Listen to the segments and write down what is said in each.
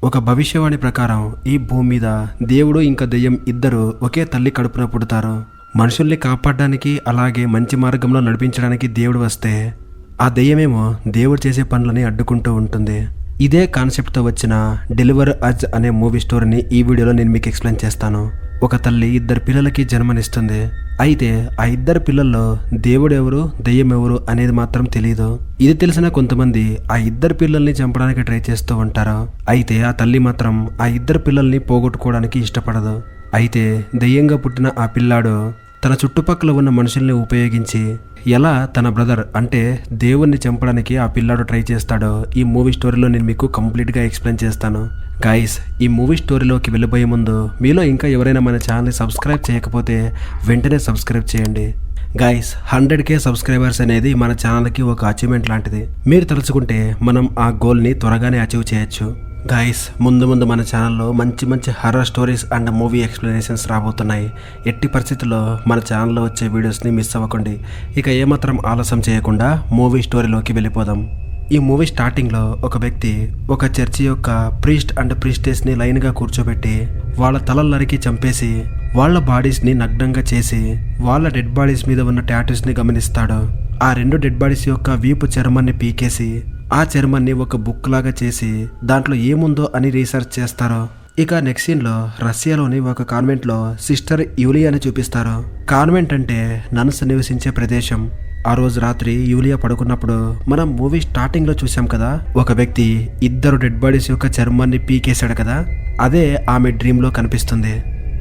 ఒక భవిష్యవాణి ప్రకారం ఈ భూమి మీద దేవుడు ఇంకా దెయ్యం ఇద్దరు ఒకే తల్లి కడుపున పుడతారు. మనుషుల్ని కాపాడడానికి అలాగే మంచి మార్గంలో నడిపించడానికి దేవుడు వస్తే ఆ దెయ్యమేమో దేవుడు చేసే పనులని అడ్డుకుంటూ ఉంటుంది. ఇదే కాన్సెప్ట్తో వచ్చిన డెలివర్ అజ్ అనే మూవీ స్టోరీని ఈ వీడియోలో నేను మీకు ఎక్స్ప్లెయిన్ చేస్తాను. ఒక తల్లి ఇద్దరు పిల్లలకి జన్మనిస్తుంది. అయితే ఆ ఇద్దరు పిల్లల్లో దేవుడు ఎవరు దెయ్యం ఎవరు అనేది మాత్రం తెలియదు. ఇది తెలిసిన కొంతమంది ఆ ఇద్దరు పిల్లల్ని చంపడానికి ట్రై చేస్తూ ఉంటారు. అయితే ఆ తల్లి మాత్రం ఆ ఇద్దరు పిల్లల్ని పోగొట్టుకోవడానికి ఇష్టపడదు. అయితే దెయ్యంగా పుట్టిన ఆ పిల్లాడు తన చుట్టుపక్కల ఉన్న మనుషుల్ని ఉపయోగించి ఎలా తన బ్రదర్ అంటే దేవుణ్ణి చంపడానికి ఆ పిల్లాడు ట్రై చేస్తాడో ఈ మూవీ స్టోరీలో నేను మీకు కంప్లీట్గా ఎక్స్ప్లెయిన్ చేస్తాను. గైస్, ఈ మూవీ స్టోరీలోకి వెళ్ళబోయే ముందు మీలో ఇంకా ఎవరైనా మన ఛానల్ని సబ్స్క్రైబ్ చేయకపోతే వెంటనే సబ్స్క్రైబ్ చేయండి. గైస్, 100K సబ్స్క్రైబర్స్ అనేది మన ఛానల్కి ఒక అచీవ్మెంట్ లాంటిది. మీరు తలుచుకుంటే మనం ఆ గోల్ని త్వరగానే అచీవ్ చేయొచ్చు. గైస్, ముందు మన ఛానల్లో మంచి horror stories and movie explanations రాబోతున్నాయి. ఎట్టి పరిస్థితుల్లో మన ఛానల్లో వచ్చే వీడియోస్ని మిస్ అవ్వకండి. ఇక ఏమాత్రం ఆలస్యం చేయకుండా మూవీ స్టోరీలోకి వెళ్ళిపోదాం. ఈ మూవీ స్టార్టింగ్లో ఒక వ్యక్తి ఒక చర్చి యొక్క ప్రీస్ట్ అండ్ ప్రీస్టెస్ని లైన్గా కూర్చోబెట్టి వాళ్ళ తలలు నరికి చంపేసి వాళ్ళ బాడీస్ని నగ్నంగా చేసి వాళ్ళ డెడ్ బాడీస్ మీద ఉన్న టాటూస్ని గమనిస్తాడు. ఆ రెండు డెడ్ బాడీస్ యొక్క వీపు చర్మాన్ని పీకేసి ఆ చర్మాన్ని ఒక బుక్ లాగా చేసి దాంట్లో ఏముందో అని రీసెర్చ్ చేస్తారు. ఇక నెక్స్ట్ సీన్లో రష్యాలోని ఒక కాన్వెంట్లో సిస్టర్ యూలియాని చూపిస్తారు. కాన్వెంట్ అంటే నన్స్ నివసించే ప్రదేశం. ఆ రోజు రాత్రి యూలియా పడుకున్నప్పుడు మనం మూవీ స్టార్టింగ్ లో చూసాం కదా, ఒక వ్యక్తి ఇద్దరు డెడ్ బాడీస్ యొక్క చర్మాన్ని పీకేశాడు కదా, అదే ఆమె డ్రీమ్ లో కనిపిస్తుంది.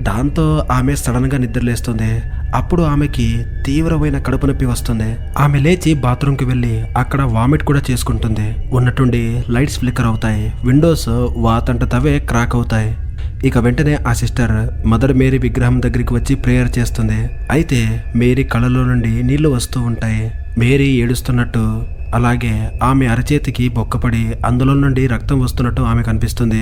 దాంతో ఆమె సడన్ గా నిద్రలేస్తుంది. అప్పుడు ఆమెకి తీవ్రమైన కడుపు నొప్పి వస్తుంది. ఆమె లేచి బాత్రూమ్కి వెళ్ళి అక్కడ వామిట్ కూడా చేసుకుంటుంది. ఉన్నట్టుండి లైట్స్ ఫ్లిక్కర్ అవుతాయి, విండోస్ వాతంట తవే క్రాక్ అవుతాయి. ఇక వెంటనే ఆ సిస్టర్ మదర్ మేరీ విగ్రహం దగ్గరికి వచ్చి ప్రేయర్ చేస్తుంది. అయితే మేరీ కళ్ళలో నుండి నీళ్లు వస్తూ ఉంటాయి. మేరీ ఏడుస్తున్నట్టు అలాగే ఆమె అరచేతికి బొక్కపడి అందులో నుండి రక్తం వస్తున్నట్టు ఆమె కనిపిస్తుంది.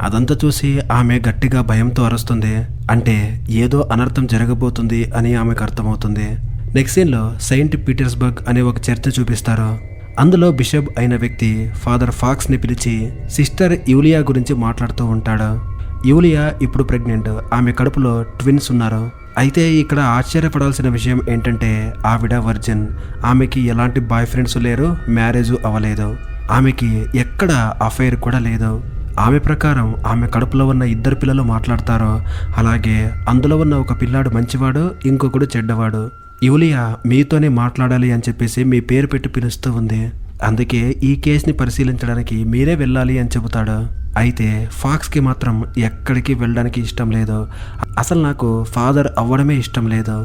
అదంతా చూసి ఆమె గట్టిగా భయంతో అరుస్తుంది. అంటే ఏదో అనర్థం జరగబోతుంది అని ఆమెకు అర్థమవుతుంది. నెక్స్ట్ సీన్లో సెయింట్ పీటర్స్బర్గ్ అనే ఒక చర్చ్ చూపిస్తారు. అందులో బిషప్ అయిన వ్యక్తి ఫాదర్ ఫాక్స్ని పిలిచి సిస్టర్ యూలియా గురించి మాట్లాడుతూ ఉంటాడు. యూలియా ఇప్పుడు ప్రెగ్నెంట్, ఆమె కడుపులో ట్విన్స్ ఉన్నారు. అయితే ఇక్కడ ఆశ్చర్యపడాల్సిన విషయం ఏంటంటే ఆవిడ వర్జిన్. ఆమెకి ఎలాంటి బాయ్ ఫ్రెండ్స్ లేరు, మ్యారేజ్ అవ్వలేదు, ఆమెకి ఎక్కడ అఫైర్ కూడా లేదు. ఆమె ప్రకారం ఆమె కడుపులో ఉన్న ఇద్దరు పిల్లలు మాట్లాడతారు. అలాగే అందులో ఉన్న ఒక పిల్లాడు మంచివాడు, ఇంకొకడు చెడ్డవాడు. యూలియా మీతోనే మాట్లాడాలి అని చెప్పేసి మీ పేరు పెట్టి పిలుస్తూ ఉంది. అందుకే ఈ కేసుని పరిశీలించడానికి మీరే వెళ్ళాలి అని చెబుతాడు. అయితే ఫాక్స్కి మాత్రం ఎక్కడికి వెళ్ళడానికి ఇష్టం లేదు. అసలు నాకు ఫాదర్ అవ్వడమే ఇష్టం లేదు.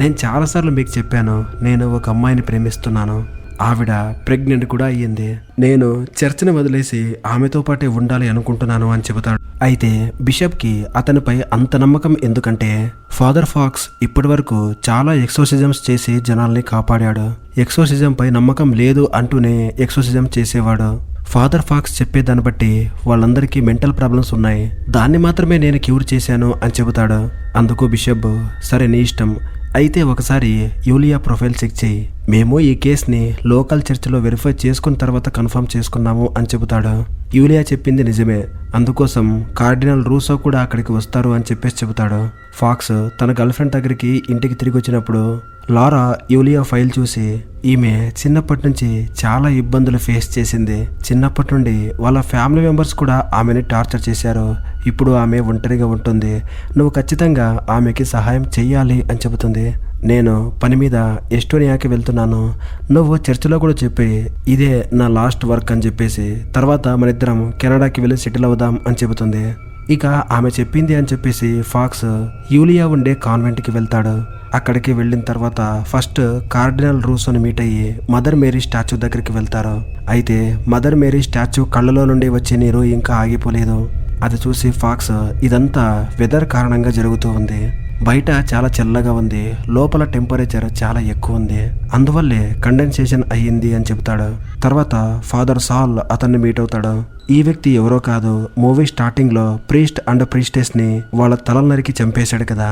నేను చాలాసార్లు మీకు చెప్పాను, నేను ఒక అమ్మాయిని ప్రేమిస్తున్నాను, ఆవిడ ప్రెగ్నెంట్ కూడా అయ్యింది, నేను చర్చిని వదిలేసి ఆమెతో పాటే ఉండాలి అనుకుంటున్నాను అని చెబుతాడు. అయితే బిషప్కి అతనిపై అంత నమ్మకం ఎందుకంటే ఫాదర్ ఫాక్స్ ఇప్పటి వరకు చాలా ఎక్సోసిజమ్స్ చేసి జనాల్ని కాపాడాడు. ఎక్సోసిజం పై నమ్మకం లేదు అంటూనే ఎక్సోసిజం చేసేవాడు. ఫాదర్ ఫాక్స్ చెప్పేదాన్ని బట్టి వాళ్ళందరికీ మెంటల్ ప్రాబ్లమ్స్ ఉన్నాయి, దాన్ని మాత్రమే నేను క్యూర్ చేశాను అని చెబుతాడు. అందుకు బిషప్ సరే నీ ఇష్టం, అయితే ఒకసారి యూలియా ప్రొఫైల్ చెక్ చేయి, మేము ఈ కేసుని లోకల్ చర్చిలో వెరిఫై చేసుకున్న తర్వాత కన్ఫర్మ్ చేసుకున్నాము అని చెబుతాడు. యూలియా చెప్పింది నిజమే, అందుకోసం కార్డినల్ రూసో కూడా అక్కడికి వస్తారు అని చెప్పేసి చెబుతాడు. ఫాక్స్ తన గర్ల్ ఫ్రెండ్ దగ్గరికి ఇంటికి తిరిగి వచ్చినప్పుడు లారా యూలియా ఫైల్ చూసి ఈమె చిన్నప్పటి నుంచి చాలా ఇబ్బందులు ఫేస్ చేసింది, చిన్నప్పటి నుండి వాళ్ళ ఫ్యామిలీ మెంబర్స్ కూడా ఆమెని టార్చర్ చేశారు, ఇప్పుడు ఆమె ఒంటరిగా ఉంటుంది, నువ్వు ఖచ్చితంగా ఆమెకి సహాయం చెయ్యాలి అని చెబుతుంది. నేను పని మీద ఎస్టోనియాకి వెళ్తున్నాను, నువ్వు చర్చిలో కూడా చెప్పి ఇదే నా లాస్ట్ వర్క్ అని చెప్పేసి తర్వాత మన ఇద్దరం కెనడాకి వెళ్ళి సెటిల్ అవుదాం అని చెబుతుంది. ఇక ఆమె చెప్పింది అని చెప్పేసి ఫాక్స్ యూలియా ఉండే కాన్వెంట్కి వెళ్తాడు. అక్కడికి వెళ్ళిన తర్వాత ఫస్ట్ కార్డినల్ రూసోని మీట్ అయ్యి మదర్ మేరీ స్టాచ్యూ దగ్గరికి వెళ్తారు. అయితే మదర్ మేరీ స్టాచ్యూ కళ్ళలో నుండి వచ్చే నీరు ఇంకా ఆగిపోలేదు. అది చూసి ఫాక్స్ ఇదంతా వెదర్ కారణంగా జరుగుతూ ఉంది, బయట చాలా చల్లగా ఉంది, లోపల టెంపరేచర్ చాలా ఎక్కువ ఉంది, అందువల్లే కండెన్సేషన్ అయ్యింది అని చెప్తాడు. తర్వాత ఫాదర్ సాల్ అతన్ని మీట్ అవుతాడు. ఈ వ్యక్తి ఎవరో కాదు, మూవీ స్టార్టింగ్ లో ప్రీస్ట్ అండ్ ప్రీస్టెస్ ని వాళ్ళ తలలు నరికి చంపేశాడు కదా,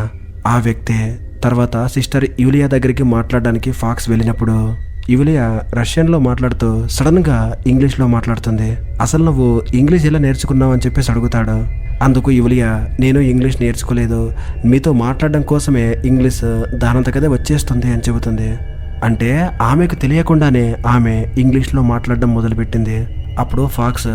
ఆ వ్యక్తే. తర్వాత సిస్టర్ యూలియా దగ్గరికి మాట్లాడడానికి ఫాక్స్ వెళ్ళినప్పుడు యులియా రష్యన్లో మాట్లాడుతూ సడన్గా ఇంగ్లీష్లో మాట్లాడుతుంది. అసలు నువ్వు ఇంగ్లీష్ ఎలా నేర్చుకున్నావు అని చెప్పేసి అడుగుతాడు. అందుకు యులియా, నేను ఇంగ్లీష్ నేర్చుకోలేదు, మీతో మాట్లాడడం కోసమే ఇంగ్లీష్ దానంతకదే వచ్చేస్తుంది అని చెబుతుంది. అంటే ఆమెకు తెలియకుండానే ఆమె ఇంగ్లీష్లో మాట్లాడడం మొదలుపెట్టింది. అప్పుడు ఫాక్స్,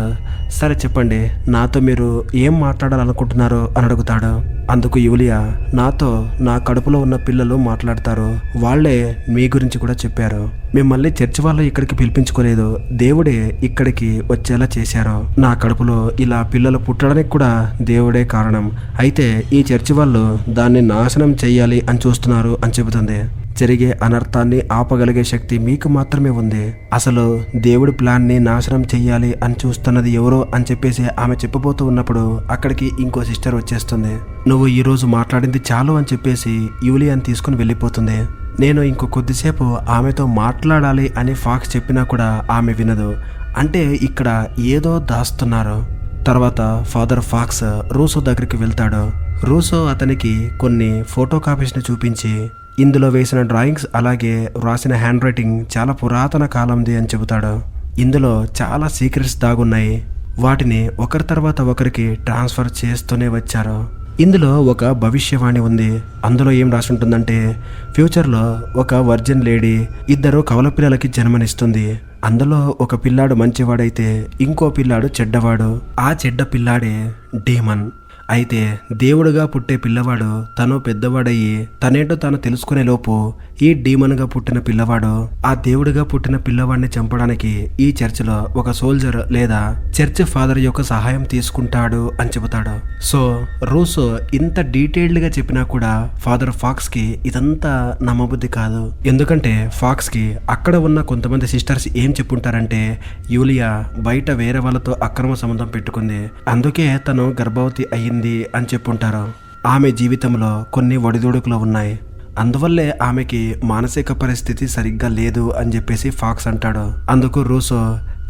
సరే చెప్పండి, నాతో మీరు ఏం మాట్లాడాలనుకుంటున్నారు అని అడుగుతాడు. అందుకు యులియా, నాతో నా కడుపులో ఉన్న పిల్లలు మాట్లాడతారు, వాళ్లే మీ గురించి కూడా చెప్పారు. మిమ్మల్ని చర్చి వాళ్ళు ఇక్కడికి పిలిపించుకోలేదు, దేవుడే ఇక్కడికి వచ్చేలా చేశారు. నా కడుపులో ఇలా పిల్లలు పుట్టడానికి కూడా దేవుడే కారణం. అయితే ఈ చర్చి వాళ్ళు దాన్ని నాశనం చెయ్యాలి అని చూస్తున్నారు అని చెబుతుంది. జరిగే అనర్థాన్ని ఆపగలిగే శక్తి మీకు మాత్రమే ఉంది. అసలు దేవుడి ప్లాన్ని నాశనం చెయ్యాలి అని చూస్తున్నది ఎవరో అని చెప్పేసి ఆమె చెప్పబోతూ ఉన్నప్పుడు అక్కడికి ఇంకో సిస్టర్ వచ్చేస్తుంది. నువ్వు ఈరోజు మాట్లాడింది చాలు అని చెప్పేసి యూలియాని తీసుకుని వెళ్ళిపోతుంది. నేను ఇంకో కొద్దిసేపు ఆమెతో మాట్లాడాలి అని ఫాక్స్ చెప్పినా కూడా ఆమె వినదు. అంటే ఇక్కడ ఏదో దాస్తున్నారు. తర్వాత ఫాదర్ ఫాక్స్ రూసో దగ్గరికి వెళ్తాడు. రూసో అతనికి కొన్ని ఫోటో కాపీస్ని చూపించి ఇందులో వేసిన డ్రాయింగ్స్ అలాగే వ్రాసిన హ్యాండ్ రైటింగ్ చాలా పురాతన కాలంది అని చెబుతాడు. ఇందులో చాలా సీక్రెట్స్ దాగున్నాయి, వాటిని ఒకరి తర్వాత ఒకరికి ట్రాన్స్ఫర్ చేస్తూనే వచ్చారు. ఇందులో ఒక భవిష్యవాణి ఉంది. అందులో ఏం రాసి ఉంటుందంటే, ఫ్యూచర్లో ఒక వర్జిన్ లేడీ 2 కవల పిల్లలకి జన్మనిస్తుంది. అందులో ఒక పిల్లాడు మంచివాడైతే ఇంకో పిల్లాడు చెడ్డవాడు. ఆ చెడ్డ పిల్లాడే డీమన్. అయితే దేవుడుగా పుట్టే పిల్లవాడు తను పెద్దవాడయ్యి తనేంటో తాను తెలుసుకునే లోపు ఈ డీమన్గా పుట్టిన పిల్లవాడు ఆ దేవుడిగా పుట్టిన పిల్లవాడిని చంపడానికి ఈ చర్చిలో ఒక సోల్జర్ లేదా చర్చ్ ఫాదర్ యొక్క సహాయం తీసుకుంటాడు అని చెబుతాడు. సో రూసో ఇంత డీటెయిల్డ్గా చెప్పినా కూడా ఫాదర్ ఫాక్స్ కి ఇదంతా నమ్మబుద్ధి కాదు. ఎందుకంటే ఫాక్స్ కి అక్కడ ఉన్న కొంతమంది సిస్టర్స్ ఏం చెప్పుంటారంటే, యూలియా బయట వేరే వాళ్ళతో అక్రమ సంబంధం పెట్టుకుంది, అందుకే తను గర్భవతి అయ్యింది అని చెప్పుంటారు. ఆమె జీవితంలో కొన్ని ఒడిదుడుకులు ఉన్నాయి, అందువల్లే ఆమెకి మానసిక పరిస్థితి సరిగ్గా లేదు అని చెప్పేసి ఫాక్స్ అంటాడు. అందుకు రూసో,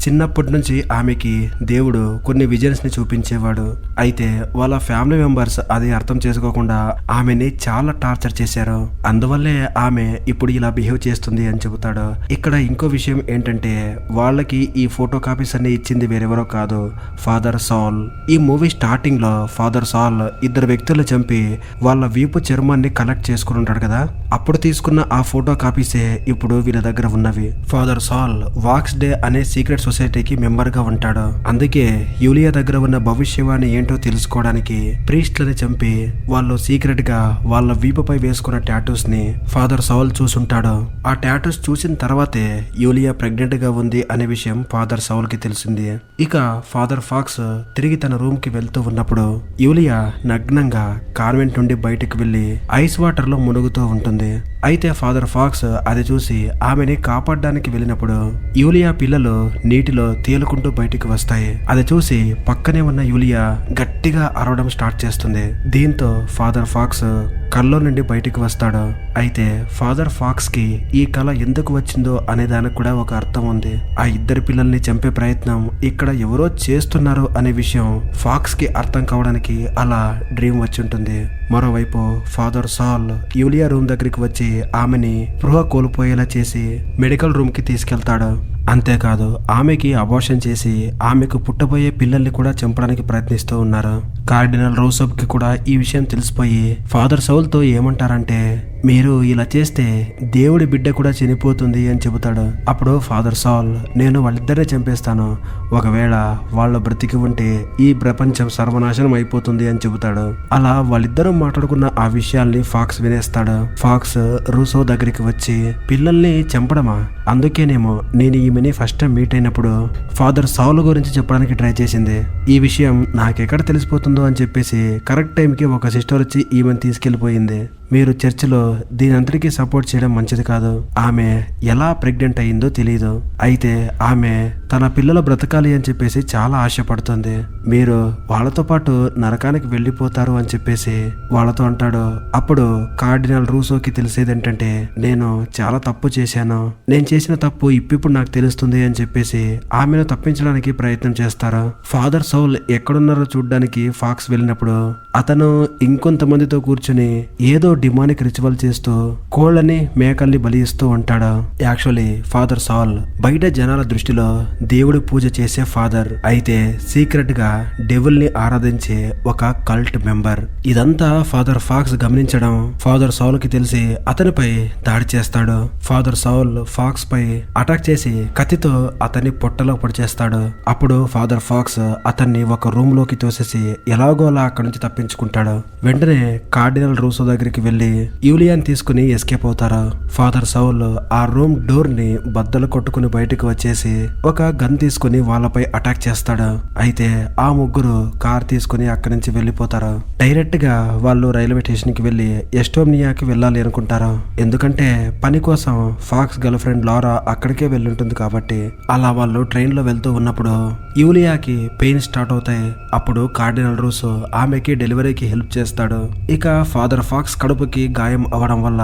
చిన్నప్పటి నుంచి ఆమెకి దేవుడు కొన్ని విజన్స్ ని చూపించేవాడు. అయితే వాళ్ళ ఫ్యామిలీ మెంబర్స్ అది అర్థం చేసుకోకుండా ఆమెని చాలా టార్చర్ చేశారు, అందువల్లే ఆమె ఇప్పుడు ఇలా బిహేవ్ చేస్తుంది అని చెబుతాడు. ఇక్కడ ఇంకో విషయం ఏంటంటే, వాళ్ళకి ఈ ఫోటో కాపీస్ అన్ని ఇచ్చింది వేరెవరో కాదు, ఫాదర్ సాల్. ఈ మూవీ స్టార్టింగ్ లో ఫాదర్ సాల్ 2 వ్యక్తులు చంపి వాళ్ళ వీపు చర్మాన్ని కలెక్ట్ చేసుకుని ఉంటాడు కదా, అప్పుడు తీసుకున్న ఆ ఫోటో కాపీసే ఇప్పుడు వీళ్ళ దగ్గర ఉన్నవి. ఫాదర్ సాల్ వాక్స్ డే అనే సీక్రెట్ సొసైటీకి మెంబర్ గా ఉంటాడు. అందుకే యూలియా దగ్గర ఉన్న భవిష్యవాణి ఏంటో తెలుసుకోవడానికి ప్రీస్ట్లని చంపి వాళ్ళు సీక్రెట్ గా వాళ్ళ వీపుపై వేసుకున్న టాటూస్ ని ఫాదర్ సౌల్ చూసుంటాడు. ఆ టాటూస్ చూసిన తర్వాతే యూలియా ప్రెగ్నెంట్ గా ఉంది అనే విషయం ఫాదర్ సౌల్ కి తెలిసింది. ఇక ఫాదర్ ఫాక్స్ తిరిగి తన రూమ్ కి వెళ్తూ ఉన్నప్పుడు యూలియా నగ్నంగా కాన్వెంట్ నుండి బయటకు వెళ్లి ఐస్ వాటర్ లో మునుగుతూ ఉంటుంది. అయితే ఫాదర్ ఫాక్స్ అది చూసి ఆమెని కాపాడడానికి వెళ్ళినప్పుడు యూలియా పిల్లలు నీటిలో తేలుకుంటూ బయటికి వస్తాయి. అది చూసి పక్కనే ఉన్న యూలియా గట్టిగా అరవడం స్టార్ట్ చేస్తుంది. దీంతో ఫాదర్ ఫాక్స్ కల్లో నుండి బయటికి వస్తాడు. అయితే ఫాదర్ ఫాక్స్ కి ఈ కళ ఎందుకు వచ్చిందో అనే దానికి కూడా ఒక అర్థం ఉంది. ఆ 2 పిల్లల్ని చంపే ప్రయత్నం ఇక్కడ ఎవరో చేస్తున్నారు అనే విషయం ఫాక్స్ కి అర్థం కావడానికి అలా డ్రీమ్ వచ్చి ఉంటుంది. మరోవైపు ఫాదర్ సాల్ యూలియా రూమ్ దగ్గరికి వచ్చి ఆమెని స్పృహ కోల్పోయేలా చేసి మెడికల్ రూమ్ కి తీసుకెళ్తాడు. అంతేకాదు ఆమెకి అబార్షన్ చేసి ఆమెకు పుట్టబోయే పిల్లల్ని కూడా చంపడానికి ప్రయత్నిస్తూ ఉన్నారు. కార్డినల్ రూసోబ్ కి కూడా ఈ విషయం తెలిసిపోయి ఫాదర్ సౌల్ తో ఏమంటారంటే, మీరు ఇలా చేస్తే దేవుడి బిడ్డ కూడా చనిపోతుంది అని చెబుతాడు. అప్పుడు ఫాదర్ సాల్, నేను వాళ్ళిద్దరిని చంపేస్తాను, ఒకవేళ వాళ్ళు బ్రతికి ఉంటే ఈ ప్రపంచం సర్వనాశనం అయిపోతుంది అని చెబుతాడు. అలా వాళ్ళిద్దరూ మాట్లాడుకున్న ఆ విషయాల్ని ఫాక్స్ వినేస్తాడు. ఫాక్స్ రూసో దగ్గరికి వచ్చి, పిల్లల్ని చంపడమా, అందుకేనేమో నేను ఈమెని ఫస్ట్ టైం మీట్ అయినప్పుడు ఫాదర్ సౌల్ గురించి చెప్పడానికి ట్రై చేసింది, ఈ విషయం నాకెక్కడ తెలిసిపోతుందో అని చెప్పేసి కరెక్ట్ టైంకి ఒక సిస్టర్ వచ్చి ఈమెను తీసుకెళ్లిపోయింది. మీరు చర్చిలో దీని అంతటికీ సపోర్ట్ చేయడం మంచిది కాదు. ఆమె ఎలా ప్రెగ్నెంట్ అయ్యిందో తెలియదు, అయితే ఆమె తన పిల్లలు బ్రతకాలి అని చెప్పేసి చాలా ఆశపడుతుంది. మీరు వాళ్ళతో పాటు నరకానికి వెళ్ళిపోతారు అని చెప్పేసి వాళ్ళతో అంటాడు. అప్పుడు కార్డినల్ రూసోకి తెలిసేది ఏంటంటే, నేను చాలా తప్పు చేశాను, నేను చేసిన తప్పు ఇప్పుడు నాకు తెలుస్తుంది అని చెప్పేసి ఆమెను తప్పించడానికి ప్రయత్నం చేస్తారు. ఫాదర్ సౌల్ ఎక్కడున్నారో చూడ్డానికి ఫాక్స్ వెళ్ళినప్పుడు అతను ఇంకొంతమందితో కూర్చుని ఏదో డిమానిక్ రిచువల్ చేస్తూ కోళ్ళని మేకల్ని బలి ఇస్తూ ఉంటాడు. యాక్చువల్లీ ఫాదర్ సాల్ బయట జనాల దృష్టిలో దేవుడి పూజ చేసే ఫాదర్, అయితే సీక్రెట్ గా డెవిల్ ని ఆరాధించే ఒక కల్ట్ మెంబర్. ఇదంతా ఫాదర్ ఫాక్స్ గమనించడం ఫాదర్ సౌల్ కి తెలిసి అతనిపై దాడి చేస్తాడు. ఫాదర్ సౌల్ ఫాక్స్ పై అటాక్ చేసి కత్తితో అతన్ని పొట్టలో పొడిచేస్తాడు. అప్పుడు ఫాదర్ ఫాక్స్ అతన్ని ఒక రూమ్ లోకి తోసేసి ఎలాగోలా అక్కడి నుంచి తప్పించుకుంటాడు. వెంటనే కార్డినల్ రూసో దగ్గరికి వెళ్లి యూలియాని తీసుకుని ఎస్కేప్ అవుతారు. ఫాదర్ సౌల్ ఆ రూమ్ డోర్ ని బద్దలు కొట్టుకుని బయటకు వచ్చేసి ఒక గన్ తీసుకుని వాళ్ళపై అటాక్ చేస్తాడు. అయితే ఆ ముగ్గురు కార్ తీసుకుని అక్కడి నుంచి వెళ్లిపోతారు. డైరెక్ట్ గా వాళ్ళు రైల్వే స్టేషన్ కి వెళ్లి ఎస్టోనియాకి వెళ్ళాలి అనుకుంటారు. ఎందుకంటే పని కోసం ఫాక్స్ గర్ల్ ఫ్రెండ్ లారా అక్కడికే వెళ్ళుంటుంది కాబట్టి. అలా వాళ్ళు ట్రైన్ లో వెళ్తూ ఉన్నప్పుడు యూలియాకి పెయిన్ స్టార్ట్ అవుతాయి. అప్పుడు కార్డినల్ రూసో ఆమెకి డెలివరీకి హెల్ప్ చేస్తాడు. ఇక ఫాదర్ ఫాక్స్ కడుపుకి గాయం అవడం వల్ల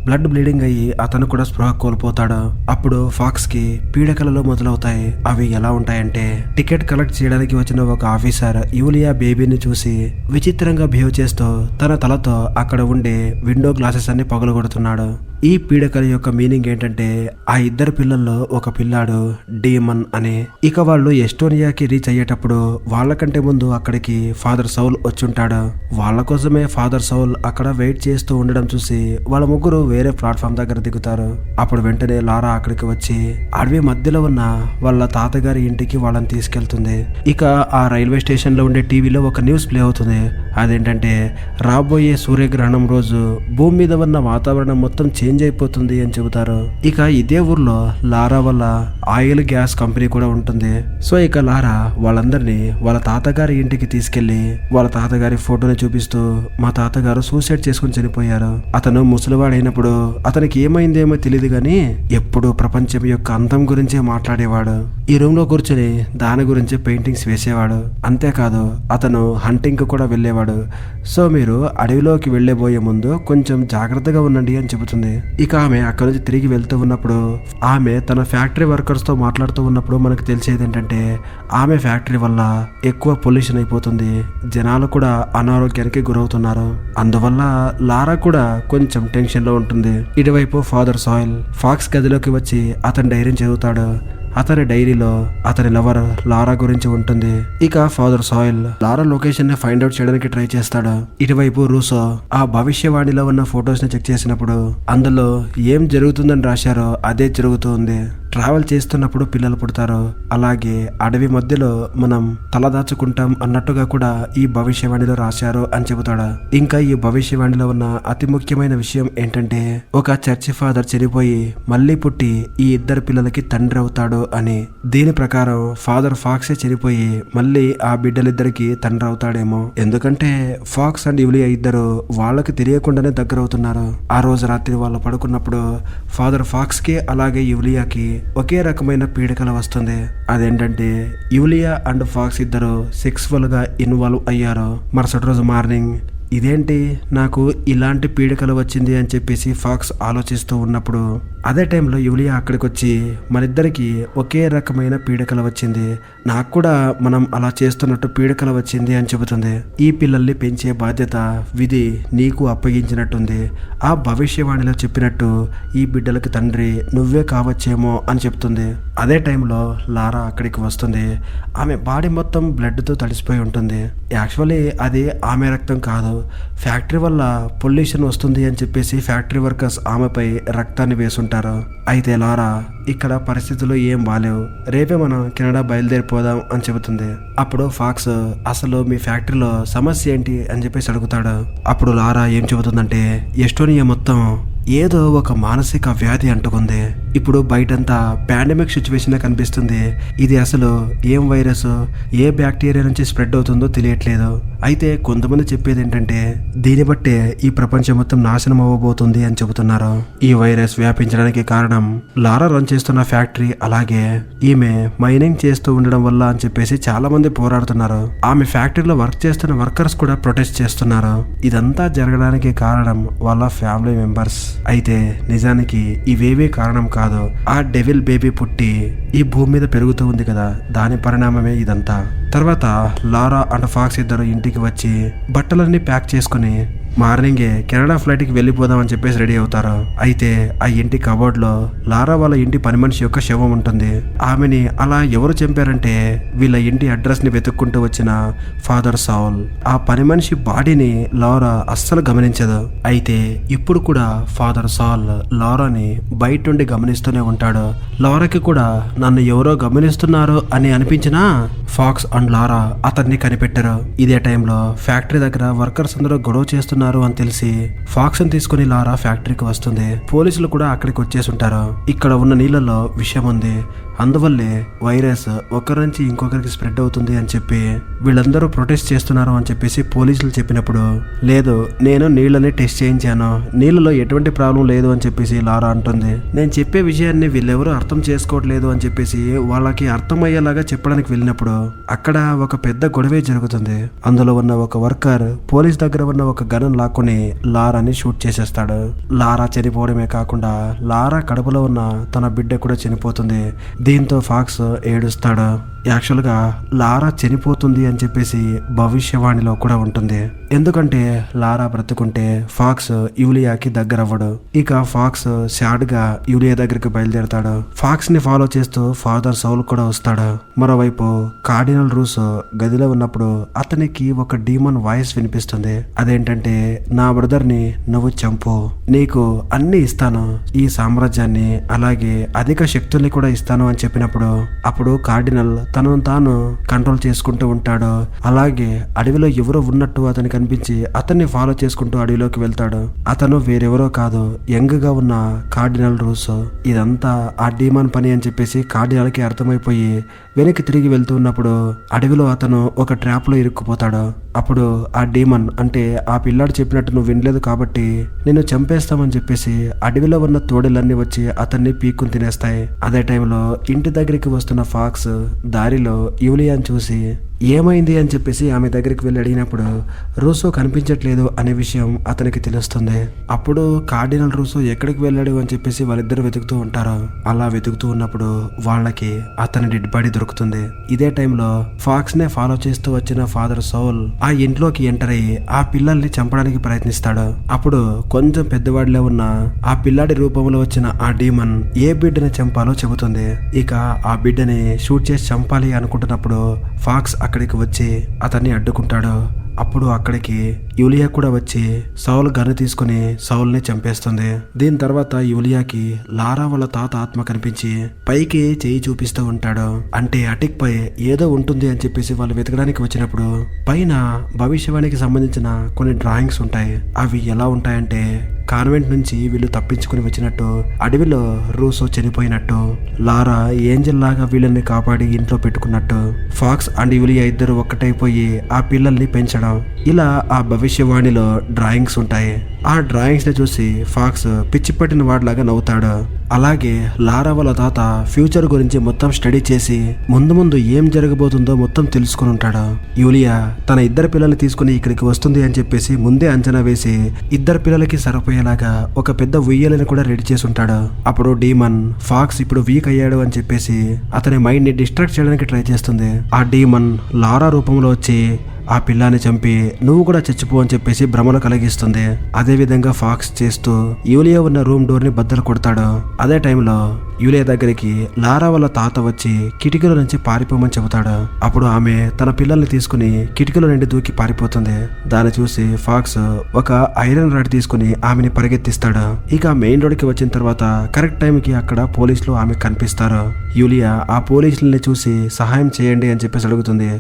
బ్లడ్ బ్లీడింగ్ అయ్యి అతను కూడా స్పృహ కోల్పోతాడు. అప్పుడు ఫాక్స్ కి పీడకలలు మొదలవుతాయి. అవి ఎలా ఉంటాయంటే, టికెట్ కలెక్ట్ చేయడానికి వచ్చిన ఒక ఆఫీసర్ యూలియా బేబీని చూసి విచిత్రంగా బిహేవ్ చేస్తూ తన తలతో అక్కడ ఉండే విండో గ్లాసెస్ అన్ని పగలగొడుతున్నాడు. ఈ పీడకల యొక్క మీనింగ్ ఏంటంటే ఆ ఇద్దరు పిల్లల్లో ఒక పిల్లాడు డీమన్ అని. ఇక వాళ్ళు ఎస్టోనియాకి రీచ్ అయ్యేటప్పుడు వాళ్ళకంటే ముందు అక్కడికి ఫాదర్ సౌల్ వచ్చుంటాడు. వాళ్ళ కోసమే ఫాదర్ సౌల్ అక్కడ వెయిట్ చేస్తూ ఉండడం చూసి వాళ్ళ ముగ్గురు వేరే ప్లాట్ఫామ్ దగ్గర దిగుతారు. అప్పుడు వెంటనే లారా అక్కడికి వచ్చి అడవి మధ్యలో ఉన్న వాళ్ళ తాతగారి ఇంటికి వాళ్ళని తీసుకెళ్తుంది. ఇక ఆ రైల్వే స్టేషన్ లో ఉండే టీవీలో ఒక న్యూస్ ప్లే అవుతుంది. అదేంటంటే రాబోయే సూర్యగ్రహణం రోజు భూమి మీద ఉన్న వాతావరణం మొత్తం చేంజ్ అయిపోతుంది అని చెబుతారు. ఇక ఇదే ఊర్లో లారా వల్ల ఆయిల్ గ్యాస్ కంపెనీ కూడా ఉంటుంది. సో ఇక లారా వాళ్ళందరినీ వాళ్ళ తాతగారి ఇంటికి తీసుకెళ్లి వాళ్ళ తాతగారి ఫోటోని చూపిస్తూ మా తాతగారు సూసైడ్ చేసుకుని చనిపోయారు. అతను ముసలివాడైనప్పుడు అతనికి ఏమైందేమో తెలియదు గాని ఎప్పుడు ప్రపంచం యొక్క అంతం గురించే మాట్లాడేవాడు. ఈ రూమ్ లో కూర్చొని దాని గురించి పెయింటింగ్స్ వేసేవాడు. అంతేకాదు అతను హంటింగ్ కు కూడా వెళ్ళేవాడు. సో మీరు అడవిలోకి వెళ్లేబోయే ముందు కొంచెం జాగ్రత్తగా ఉండండి అని చెబుతుంది. ఇక ఆమె అక్కడ నుంచి తిరిగి వెళ్తూ ఉన్నప్పుడు ఆమె తన ఫ్యాక్టరీ వర్కర్స్ తో మాట్లాడుతూ ఉన్నప్పుడు మనకు తెలిసేది ఏంటంటే ఆమె ఫ్యాక్టరీ వల్ల ఎక్కువ పొల్యూషన్ అయిపోతుంది. జనాలు కూడా అనారోగ్యానికి గురవుతున్నారు. అందువల్ల లారా కూడా కొంచెం టెన్షన్ లో ఉంటుంది. ఇటువైపు ఫాదర్ సాయిల్ ఫాక్స్ గదిలోకి వచ్చి అతని డైరీని చదువుతాడు. అతని డైరీలో అతని లవర్ లారా గురించి ఉంటుంది. ఇక ఫాదర్ సాయిల్ లారా లొకేషన్ ని ఫైండ్ అవుట్ చేయడానికి ట్రై చేస్తాడు. ఇటువైపు రూసో ఆ భవిష్యవాణిలో ఉన్న ఫొటోస్ ని చెక్ చేసినప్పుడు అందులో ఏం జరుగుతుందని రాశారో అదే జరుగుతుంది. ట్రావెల్ చేస్తున్నప్పుడు పిల్లలు పుడతారు, అలాగే అడవి మధ్యలో మనం తలదాచుకుంటాం అన్నట్టుగా కూడా ఈ భవిష్యవాణిలో రాశారు అని చెబుతాడు. ఇంకా ఈ భవిష్యవాణిలో ఉన్న అతి ముఖ్యమైన విషయం ఏంటంటే ఒక చర్చి ఫాదర్ చనిపోయి మళ్ళీ పుట్టి ఈ ఇద్దరు పిల్లలకి తండ్రి అవుతాడు అని. దీని ప్రకారం ఫాదర్ ఫాక్సే చనిపోయి మళ్ళీ ఆ బిడ్డలిద్దరికి తండ్రి అవుతాడేమో. ఎందుకంటే ఫాక్స్ అండ్ యూలియా ఇద్దరు వాళ్ళకి తెలియకుండానే దగ్గర అవుతున్నారు. ఆ రోజు రాత్రి వాళ్ళు పడుకున్నప్పుడు ఫాదర్ ఫాక్స్ కి అలాగే యూలియాకి ఒకే రకమైన పీడకల వస్తుంది. అదేంటంటే యూలియా అండ్ ఫాక్స్ ఇద్దరు సెక్సువల్ గా ఇన్వాల్వ్ అయ్యారు. మరుసటి రోజు మార్నింగ్ ఇదేంటి నాకు ఇలాంటి పీడకలు వచ్చింది అని చెప్పేసి ఫాక్స్ ఆలోచిస్తూ ఉన్నప్పుడు అదే టైంలో యూలియా అక్కడికి వచ్చి మనిద్దరికి ఒకే రకమైన పీడకల వచ్చింది, నాకు కూడా మనం అలా చేస్తున్నట్టు పీడకల వచ్చింది అని చెబుతుంది. ఈ పిల్లల్ని పెంచే బాధ్యత విధి నీకు అప్పగించినట్టుంది. ఆ భవిష్యవాణిలో చెప్పినట్టు ఈ బిడ్డలకి తండ్రి నువ్వే కావచ్చేమో అని చెప్తుంది. అదే టైంలో లారా అక్కడికి వస్తుంది. ఆమె బాడీ మొత్తం బ్లడ్ తో తడిసిపోయి ఉంటుంది. యాక్చువల్లీ అది ఆమె రక్తం కాదు, ఫ్యాక్టరీ వల్ల పొల్యూషన్ వస్తుంది అని చెప్పేసి ఫ్యాక్టరీ వర్కర్స్ ఆమెపై రక్తాన్ని వేసుంటారు. అయితే లారా ఇక్కడ పరిస్థితులు ఏం బాలేవు, రేపే మనం కెనడా బయలుదేరిపోదాం అని చెబుతుంది. అప్పుడు ఫాక్స్ అసలు మీ ఫ్యాక్టరీలో సమస్య ఏంటి అని చెప్పేసి అడుగుతాడు. అప్పుడు లారా ఏం చెబుతుందంటే ఎస్టోనియా మొత్తం ఏదో ఒక మానసిక వ్యాధి అంటుకుంది. ఇప్పుడు బయటంతా పాండమిక్ సిచ్యువేషన్ కనిపిస్తుంది. ఇది అసలు ఏం వైరస్ ఏ బ్యాక్టీరియా నుంచి స్ప్రెడ్ అవుతుందో తెలియట్లేదు. అయితే కొంతమంది చెప్పేది ఏంటంటే దీన్ని బట్టే ఈ ప్రపంచం మొత్తం నాశనం అవ్వబోతుంది అని చెబుతున్నారు. ఈ వైరస్ వ్యాపించడానికి కారణం లారా రన్ చేస్తున్న ఫ్యాక్టరీ, అలాగే ఈమె మైనింగ్ చేస్తూ ఉండడం వల్ల అని చెప్పేసి చాలా మంది పోరాడుతున్నారు. ఆమె ఫ్యాక్టరీలో వర్క్ చేస్తున్న వర్కర్స్ కూడా ప్రొటెస్ట్ చేస్తున్నారు. ఇదంతా జరగడానికి కారణం వాళ్ళ ఫ్యామిలీ మెంబర్స్. అయితే నిజానికి ఇవేవీ కారణం కాదు. ఆ డెవిల్ బేబీ పుట్టి ఈ భూమి మీద పెరుగుతూ ఉంది కదా, దాని పరిణామమే ఇదంతా. తర్వాత లారా అండ్ ఫాక్స్ ఇద్దరు ఇంటికి వచ్చి బట్టలన్నీ ప్యాక్ చేసుకుని మార్నింగే కెనడా ఫ్లైట్ కి వెళ్ళిపోదాం అని చెప్పేసి రెడీ అవుతారు. అయితే ఆ ఇంటి కబోర్డ్ లో లారా వాళ్ళ ఇంటి పని మనిషి యొక్క శవం ఉంటుంది. ఆమెని అలా ఎవరు చంపారంటే వీళ్ళ ఇంటి అడ్రస్ ని వెతుక్కుంటూ వచ్చిన ఫాదర్ సౌల్. ఆ పని మనిషి బాడీని లారా అస్సలు గమనించదు. అయితే ఇప్పుడు కూడా ఫాదర్ సౌల్ లారాని బయట నుండి గమనిస్తూనే ఉంటాడు. లారాకి కూడా నన్ను ఎవరో గమనిస్తున్నారు అని అనిపించినా ఫాక్స్ అండ్ లారా అతన్ని కనిపెట్టారు. ఇదే టైంలో ఫ్యాక్టరీ దగ్గర వర్కర్స్ అందరూ గొడవ చేస్తున్నారు అని తెలిసి ఫాక్స్ ని తీసుకుని లారా ఫ్యాక్టరీకి వస్తుంది. పోలీసులు కూడా అక్కడికి వచ్చేసి ఉంటారు. ఇక్కడ ఉన్న నీళ్ళలో విషయం ఉంది, అందువల్లే వైరస్ ఒకరి నుంచి ఇంకొకరికి స్ప్రెడ్ అవుతుంది అని చెప్పి వీళ్ళందరూ ప్రొటెస్ట్ చేస్తున్నారు అని చెప్పేసి పోలీసులు చెప్పినప్పుడు, లేదు నేను నీళ్ళని టెస్ట్ చేయించాను, నీళ్ళలో ఎటువంటి ప్రాబ్లం లేదు అని చెప్పేసి లారా అంటుంది. నేను చెప్పే విషయాన్ని వీళ్ళెవరూ అర్థం చేసుకోవట్లేదు అని చెప్పేసి వాళ్ళకి అర్థమయ్యేలాగా చెప్పడానికి వెళ్ళినప్పుడు అక్కడ ఒక పెద్ద గొడవే జరుగుతుంది. అందులో ఉన్న ఒక వర్కర్ పోలీస్ దగ్గర ఉన్న ఒక గన్ లాక్కుని లారాని షూట్ చేసేస్తాడు. లారా చనిపోవడమే కాకుండా లారా కడుపులో ఉన్న తన బిడ్డ కూడా చనిపోతుంది. దీంతో ఫాక్స్ ఏడుస్తాడు. యాక్చువల్గా లారా చనిపోతుంది అని చెప్పేసి భవిష్యవాణిలో కూడా ఉంటుంది. ఎందుకంటే లారా బ్రతుకుంటే ఫాక్స్ యూలియాకి దగ్గర అవ్వడు. ఇక ఫాక్స్ సాడ్ గా యూలియా దగ్గరికి బయలుదేరతాడు. ఫాక్స్ ని ఫాలో చేస్తూ ఫాదర్ సౌల్ కూడా వస్తాడు. మరోవైపు కార్డినల్ రూసో గదిలో ఉన్నప్పుడు అతనికి ఒక డీమన్ వాయిస్ వినిపిస్తుంది. అదేంటంటే, నా బ్రదర్ ని నువ్వు చంపు, నీకు అన్ని ఇస్తాను, ఈ సామ్రాజ్యాన్ని అలాగే అధిక శక్తుల్ని కూడా ఇస్తాను అని చెప్పినప్పుడు అప్పుడు కార్డినల్ తనను తాను కంట్రోల్ చేసుకుంటూ ఉంటాడు. అలాగే అడవిలో ఎవరో ఉన్నట్టు అతనికి కనిపించి అతన్ని ఫాలో చేసుకుంటూ అడవిలోకి వెళ్తాడు. అతను వేరెవరో కాదు, యంగ్ గా ఉన్న కార్డినల్ రూసో. ఇదంతా ఆ డీమాన్ పని అని చెప్పేసి కార్డినల్ కి అర్థమైపోయి వెనక్కి తిరిగి వెళ్తూ ఉన్నప్పుడు అడవిలో అతను ఒక ట్రాప్ లో ఇరుక్కుపోతాడు. అప్పుడు ఆ డీమన్ అంటే ఆ పిల్లాడు చెప్పినట్టు నువ్వు వినలేదు కాబట్టి నేను చంపేస్తామని చెప్పేసి అడవిలో ఉన్న తోడేలన్నీ వచ్చి అతన్ని పీక్కుని తినేస్తాయి. అదే టైంలో ఇంటి దగ్గరికి వస్తున్న ఫాక్స్ దారిలో యూలియాని చూసి ఏమైంది అని చెప్పేసి ఆమె దగ్గరికి వెళ్ళి అడిగినప్పుడు రూసో కనిపించట్లేదు అనే విషయం అతనికి తెలుస్తుంది. అప్పుడు కార్డినల్ రూసో ఎక్కడికి వెళ్ళాడు అని చెప్పేసి వాళ్ళిద్దరు వెతుకుతూ ఉంటారు. అలా వెతుకుతూ ఉన్నప్పుడు వాళ్ళకి అతని డెడ్ బాడీ దొరుకుతుంది. ఇదే టైంలో ఫాక్స్ నే ఫాలో చేస్తూ వచ్చిన ఫాదర్ సౌల్ ఆ ఇంట్లోకి ఎంటర్ అయ్యి ఆ పిల్లల్ని చంపడానికి ప్రయత్నిస్తాడు. అప్పుడు కొంచెం పెద్దవాడిలో ఉన్న ఆ పిల్లాడి రూపంలో వచ్చిన ఆ డీమన్ ఏ బిడ్డని చంపాలో చెబుతుంది. ఇక ఆ బిడ్డని షూట్ చేసి చంపాలి అనుకుంటున్నప్పుడు ఫాక్స్ అక్కడికి వచ్చి అతన్ని అడ్డుకుంటాడు. అప్పుడు అక్కడికి యూలియా కూడా వచ్చి సౌల్ గన్ను తీసుకుని సౌల్ ని చంపేస్తుంది. దీని తర్వాత యూలియాకి లారా వాళ్ళ తాత ఆత్మ కనిపించి పైకి చేయి చూపిస్తూ ఉంటాడు. అంటే అటిక్ పై ఏదో ఉంటుంది అని చెప్పేసి వాళ్ళు వెతకడానికి వచ్చినప్పుడు పైన భవిష్యవాణికి సంబంధించిన కొన్ని డ్రాయింగ్స్ ఉంటాయి. అవి ఎలా ఉంటాయంటే కాన్వెంట్ నుంచి వీళ్ళు తప్పించుకుని వచ్చినట్టు, అడవిలో రూసో చనిపోయినట్టు, లారా ఏంజల్ లాగా వీళ్ళని కాపాడి ఇంట్లో పెట్టుకున్నట్టు, ఫాక్స్ అండ్ యూలియా ఇద్దరు ఒక్కటైపోయి ఆ పిల్లల్ని పెంచడం, ఇలా ఆ భవిష్యవాణిలో డ్రాయింగ్స్ ఉంటాయి. ఆ డ్రాయింగ్స్ ని చూసి ఫాక్స్ పిచ్చి పట్టిన వాడిలాగా నవ్వుతాడు. అలాగే లారా వాళ్ళ తాత ఫ్యూచర్ గురించి మొత్తం స్టడీ చేసి ముందు ముందు ఏం జరగబోతుందో మొత్తం తెలుసుకుని ఉంటాడు. యూలియా తన ఇద్దరు పిల్లల్ని తీసుకుని ఇక్కడికి వస్తుంది అని చెప్పేసి ముందే అంచనా వేసి ఇద్దరు పిల్లలకి సరిపోయేలాగా ఒక పెద్ద ఉయ్యలని కూడా రెడీ చేసి ఉంటాడు. అప్పుడు డీమన్ ఫాక్స్ ఇప్పుడు వీక్ అయ్యాడు అని చెప్పేసి అతని మైండ్ ని డిస్ట్రాక్ట్ చేయడానికి ట్రై చేస్తుంది. ఆ డీమన్ లారా రూపంలో వచ్చి ఆ పిల్లాన్ని చంపి నువ్వు కూడా చచ్చిపో అని చెప్పేసి భ్రమలు కలిగిస్తుంది. అదే విధంగా ఫాక్స్ చేస్తూ యూలియా ఉన్న రూమ్ డోర్ ని బద్దలు కొడతాడు. అదే టైంలో యూలియా దగ్గరికి లారా వాళ్ళ తాత వచ్చి కిటికీలో నుంచి పారిపోమని చెబుతాడు. అప్పుడు ఆమె తన పిల్లల్ని తీసుకుని కిటికీలో నుండి దూకి పారిపోతుంది. దాన్ని చూసి ఫాక్స్ ఒక ఐరన్ రాడ్ తీసుకుని ఆమెని పరిగెత్తిస్తాడు. ఇక మెయిన్ రోడ్ కి వచ్చిన తర్వాత కరెక్ట్ టైం కి అక్కడ పోలీసులు ఆమె కనిపిస్తారు. యూలియా ఆ పోలీసులని చూసి సహాయం చేయండి అని చెప్పేసి అడుగుతుంది.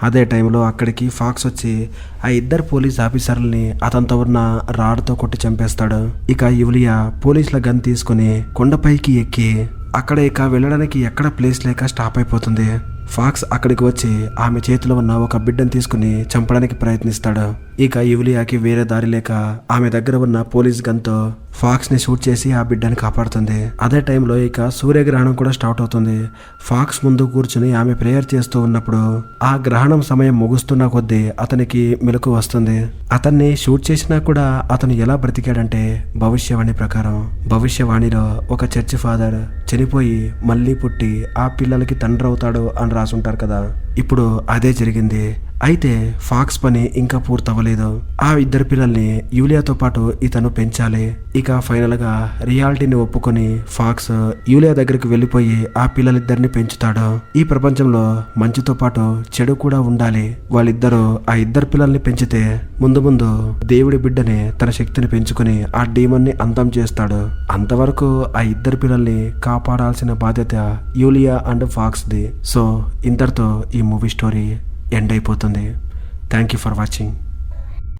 అదే టైంలో అక్కడికి ఫాక్స్ వచ్చి ఆ ఇద్దరు పోలీస్ ఆఫీసర్లని అతనితో ఉన్న రాడ్తో కొట్టి చంపేస్తాడు. ఇక యూలియా పోలీసుల గన్ తీసుకుని కొండపైకి ఎక్కి అక్కడ ఇక వెళ్ళడానికి ఎక్కడ ప్లేస్ లేక స్టాప్ అయిపోతుంది. ఫాక్స్ అక్కడికి వచ్చి ఆమె చేతిలో ఉన్న ఒక బిడ్డను తీసుకుని చంపడానికి ప్రయత్నిస్తాడు. ఇక యూలియాకి వేరే దారి లేక ఆమె దగ్గర ఉన్న పోలీస్ గన్తో ఫాక్స్ ని షూట్ చేసి ఆ బిడ్డని కాపాడుతుంది. అదే టైంలో ఇక సూర్యగ్రహణం కూడా స్టార్ట్ అవుతుంది. ఫాక్స్ ముందు కూర్చుని ఆమె ప్రేయర్ చేస్తూ ఉన్నప్పుడు ఆ గ్రహణం సమయం ముగుస్తున్న కొద్దీ అతనికి మెలకు వస్తుంది. అతన్ని షూట్ చేసినా కూడా అతను ఎలా బ్రతికాడంటే భవిష్యవాణి ప్రకారం. భవిష్యవాణిలో ఒక చర్చి ఫాదర్ చనిపోయి మళ్ళీ పుట్టి ఆ పిల్లలకి తండ్రి అవుతాడు అని రాసుంటారు కదా. ఇప్పుడు అదే జరిగింది. అయితే ఫాక్స్ పని ఇంకా పూర్తవ్వలేదు. ఆ ఇద్దరు పిల్లల్ని యూలియాతో పాటు ఇతను పెంచాలి. ఇక ఫైనల్ గా రియాలిటీని ఒప్పుకొని ఫాక్స్ యూలియా దగ్గరికి వెళ్లిపోయి ఆ పిల్లలిద్దరిని పెంచుతాడు. ఈ ప్రపంచంలో మంచితో పాటు చెడు కూడా ఉండాలి. వాళ్ళిద్దరూ ఆ ఇద్దరు పిల్లల్ని పెంచితే ముందు ముందు దేవుడి బిడ్డని తన శక్తిని పెంచుకుని ఆ డీమన్ ని అంతం చేస్తాడు. అంతవరకు ఆ ఇద్దరు పిల్లల్ని కాపాడాల్సిన బాధ్యత యూలియా అండ్ ఫాక్స్ ది. సో ఇంతటితో ఈ మూవీ స్టోరీ ఎండ్ అయిపోతుంది. Thank you for watching.